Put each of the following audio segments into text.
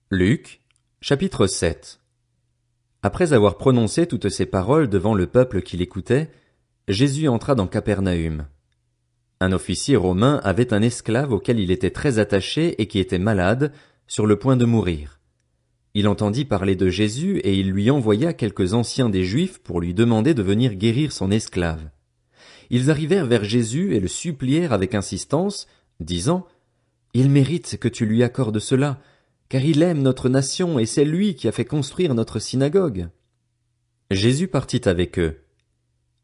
Luc, chapitre 7. Après avoir prononcé toutes ces paroles devant le peuple qui l'écoutait, Jésus entra dans Capernaüm. Un officier romain avait un esclave auquel il était très attaché et qui était malade, sur le point de mourir. Il entendit parler de Jésus et il lui envoya quelques anciens des Juifs pour lui demander de venir guérir son esclave. Ils arrivèrent vers Jésus et le supplièrent avec insistance, disant: « Il mérite que tu lui accordes cela, car il aime notre nation et c'est lui qui a fait construire notre synagogue. » Jésus partit avec eux.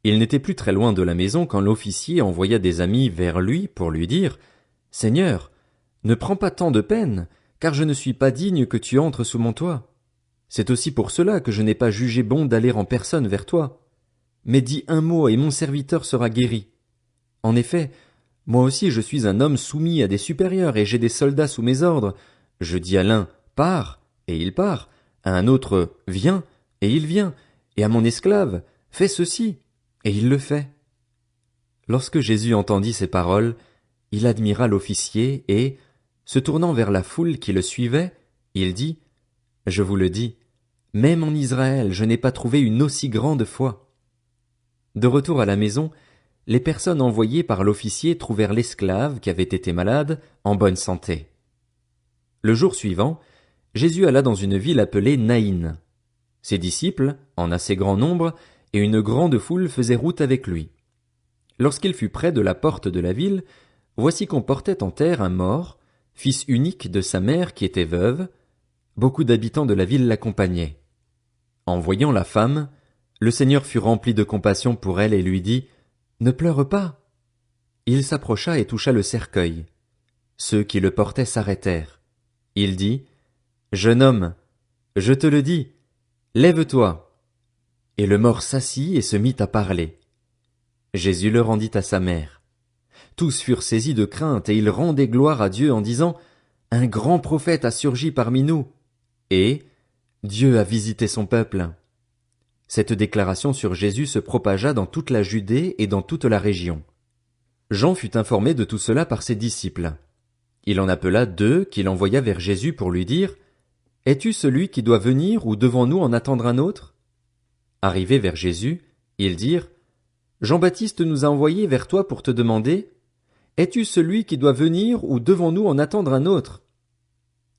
Il n'était plus très loin de la maison quand l'officier envoya des amis vers lui pour lui dire: « Seigneur, ne prends pas tant de peine, car je ne suis pas digne que tu entres sous mon toit. C'est aussi pour cela que je n'ai pas jugé bon d'aller en personne vers toi. Mais dis un mot et mon serviteur sera guéri. En effet, moi aussi je suis un homme soumis à des supérieurs et j'ai des soldats sous mes ordres. Je dis à l'un: pars, et il part, à un autre: viens, et il vient, et à mon esclave: fais ceci, et il le fait. » Lorsque Jésus entendit ces paroles, il admira l'officier et, se tournant vers la foule qui le suivait, il dit: « Je vous le dis, même en Israël je n'ai pas trouvé une aussi grande foi. » De retour à la maison, les personnes envoyées par l'officier trouvèrent l'esclave qui avait été malade en bonne santé. Le jour suivant, Jésus alla dans une ville appelée Naïn. Ses disciples, en assez grand nombre, et une grande foule faisaient route avec lui. Lorsqu'il fut près de la porte de la ville, voici qu'on portait en terre un mort, fils unique de sa mère qui était veuve. Beaucoup d'habitants de la ville l'accompagnaient. En voyant la femme, le Seigneur fut rempli de compassion pour elle et lui dit: « Ne pleure pas. » Il s'approcha et toucha le cercueil. Ceux qui le portaient s'arrêtèrent. Il dit: « Jeune homme, je te le dis, lève-toi. » Et le mort s'assit et se mit à parler. Jésus le rendit à sa mère. Tous furent saisis de crainte et ils rendaient gloire à Dieu en disant: « Un grand prophète a surgi parmi nous. » Et « Dieu a visité son peuple. » Cette déclaration sur Jésus se propagea dans toute la Judée et dans toute la région. Jean fut informé de tout cela par ses disciples. Il en appela 2 qu'il envoya vers Jésus pour lui dire: « Es-tu celui qui doit venir ou devons-nous en attendre un autre ?» Arrivés vers Jésus, ils dirent: « Jean-Baptiste nous a envoyés vers toi pour te demander: « Es-tu celui qui doit venir ou devons-nous en attendre un autre ?»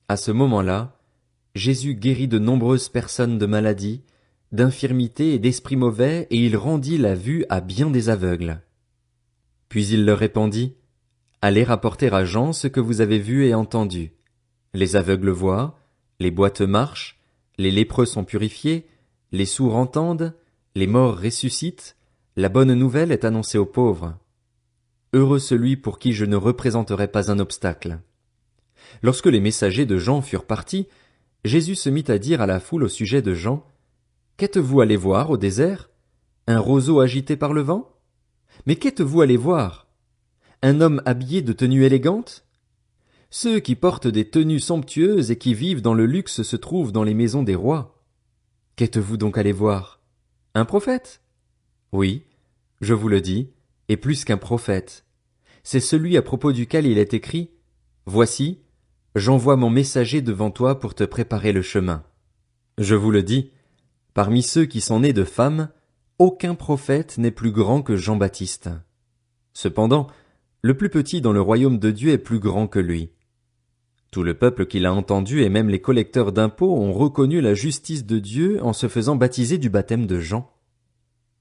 À ce moment-là, Jésus guérit de nombreuses personnes de maladies, d'infirmités et d'esprits mauvais, et il rendit la vue à bien des aveugles. Puis il leur répondit: « Allez rapporter à Jean ce que vous avez vu et entendu. Les aveugles voient, les boiteux marchent, les lépreux sont purifiés, les sourds entendent, les morts ressuscitent, la bonne nouvelle est annoncée aux pauvres. Heureux celui pour qui je ne représenterai pas un obstacle. » Lorsque les messagers de Jean furent partis, Jésus se mit à dire à la foule au sujet de Jean: « Qu'êtes-vous allé voir au désert? Un roseau agité par le vent? Mais qu'êtes-vous allé voir? Un homme habillé de tenue élégante? Ceux qui portent des tenues somptueuses et qui vivent dans le luxe se trouvent dans les maisons des rois. Qu'êtes-vous donc allé voir? Un prophète? Oui, je vous le dis, et plus qu'un prophète. C'est celui à propos duquel il est écrit: « Voici, j'envoie mon messager devant toi pour te préparer le chemin. » Je vous le dis, parmi ceux qui sont nés de femmes, aucun prophète n'est plus grand que Jean-Baptiste. Cependant, le plus petit dans le royaume de Dieu est plus grand que lui. Tout le peuple qui l'a entendu et même les collecteurs d'impôts ont reconnu la justice de Dieu en se faisant baptiser du baptême de Jean.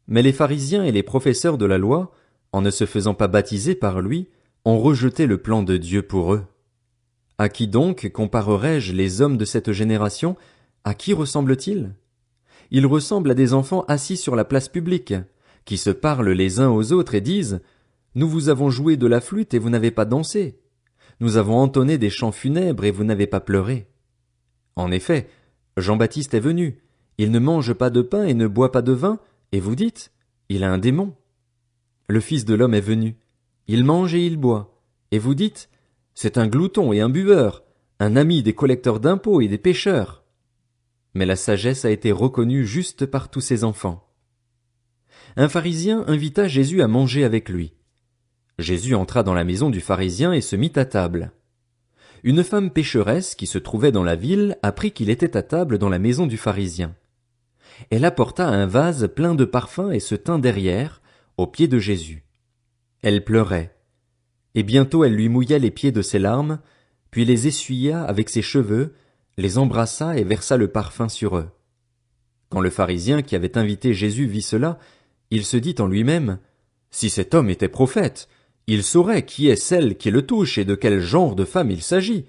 Mais les pharisiens et les professeurs de la loi, en ne se faisant pas baptiser par lui, ont rejeté le plan de Dieu pour eux. À qui donc comparerai-je les hommes de cette génération? À qui ressemblent-ils? Ils ressemblent à des enfants assis sur la place publique, qui se parlent les uns aux autres et disent: « Nous vous avons joué de la flûte et vous n'avez pas dansé. Nous avons entonné des chants funèbres et vous n'avez pas pleuré. » En effet, Jean-Baptiste est venu, il ne mange pas de pain et ne boit pas de vin, et vous dites: « Il a un démon. » Le Fils de l'homme est venu, il mange et il boit, et vous dites: « C'est un glouton et un buveur, un ami des collecteurs d'impôts et des pécheurs. » Mais la sagesse a été reconnue juste par tous ses enfants. Un pharisien invita Jésus à manger avec lui. Jésus entra dans la maison du pharisien et se mit à table. une femme pécheresse qui se trouvait dans la ville apprit qu'il était à table dans la maison du pharisien. Elle apporta un vase plein de parfums et se tint derrière, aux pieds de Jésus. Elle pleurait. Et bientôt elle lui mouilla les pieds de ses larmes, puis les essuya avec ses cheveux, les embrassa et versa le parfum sur eux. Quand le pharisien qui avait invité Jésus vit cela, il se dit en lui-même, « Si cet homme était prophète, il saurait qui est celle qui le touche et de quel genre de femme il s'agit.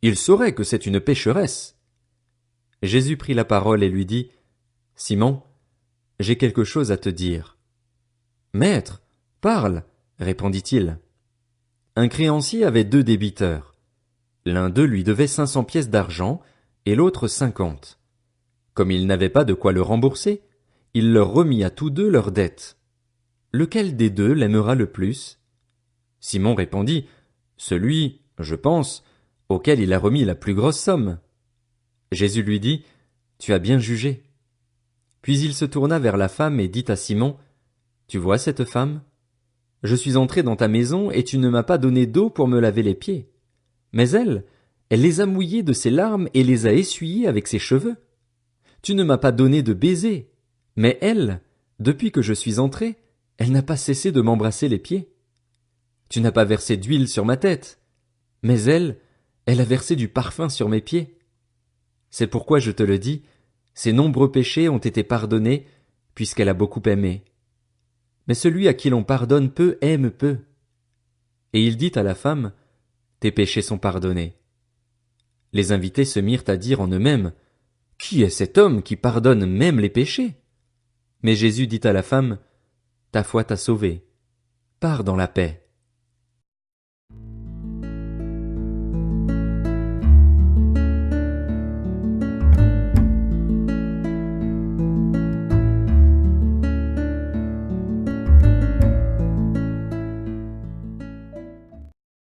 Il saurait que c'est une pécheresse. » Jésus prit la parole et lui dit, « Simon, j'ai quelque chose à te dire. »« Maître, parle, » répondit-il. Un créancier avait 2 débiteurs. L'un d'eux lui devait 500 pièces d'argent et l'autre 50. Comme il n'avait pas de quoi le rembourser, il leur remit à tous 2 leurs dettes. Lequel des 2 l'aimera le plus? Simon répondit, celui, je pense, auquel il a remis la plus grosse somme. Jésus lui dit, tu as bien jugé. Puis il se tourna vers la femme et dit à Simon, tu vois cette femme? Je suis entré dans ta maison et tu ne m'as pas donné d'eau pour me laver les pieds. Mais elle les a mouillés de ses larmes et les a essuyés avec ses cheveux. Tu ne m'as pas donné de baiser. Mais elle, depuis que je suis entré, elle n'a pas cessé de m'embrasser les pieds. Tu n'as pas versé d'huile sur ma tête. Mais elle a versé du parfum sur mes pieds. C'est pourquoi je te le dis, ses nombreux péchés ont été pardonnés, puisqu'elle a beaucoup aimé. Mais celui à qui l'on pardonne peu aime peu. Et il dit à la femme, tes péchés sont pardonnés. Les invités se mirent à dire en eux-mêmes, qui est cet homme qui pardonne même les péchés? Mais Jésus dit à la femme, ta foi t'a sauvée. Pars dans la paix.